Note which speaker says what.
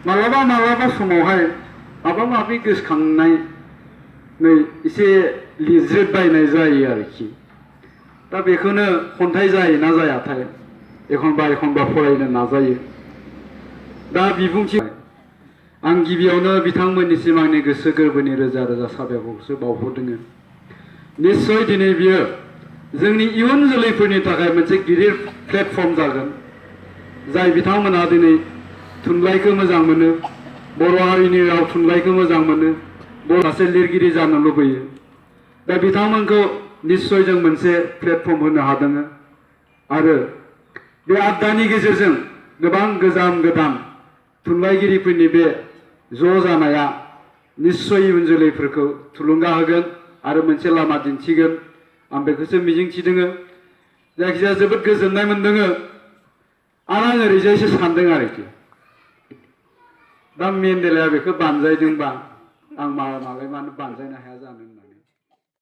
Speaker 1: मालाबा मालाबा समावहाय माबा माबि गोसोखांनाय नै एसे लिरज्रेदबायनाय जायो आरोखि दा बेखौनो खन्थाइ जायो ना जायाथाय एखनबा एखनबा फरायनो नाजायो दा बिबुंथि आं गिबियावनो बिथांमोननिसिम आंनि गोसो गोरबोनि रोजा रोजा साबायखरसो बावहरदों निस्सय दिनै बियो जोंनि इयुन जोलैफोरनि थाखाय मोनसे गिदिर प्लेटफर्म जागोन जाय बिथांमोना दिनै थुनलाइखौ मोजां मोनो बर' हारिनि राव थुनलाइखौ मोजां मोनो बर' सासे लिरगिरि जानो लुबैयो दा बिथांमोनखौ निस्सय जों मोनसे प्लेटफर्म होनो हादों आरो बे आड्डानि गेजेरजों गोबां गोदान थुनलाइगिरिफोरनि बे ज' जानाया निस्सय इयुन जोलैफोरखौ थुलुंगा होगोन आरो मोनसे लामा दिन्थिगोन आं बेखौसो मिजिंथिदों जायखिजाया जोबोद गोजोननाय मोनदों आरो आं ओरैजायसो सानदों आरोखि दा मेन्डेलाया बेखौ बानजायदोंबा आं मालाय मानो बानजायनो हाया जानो होनना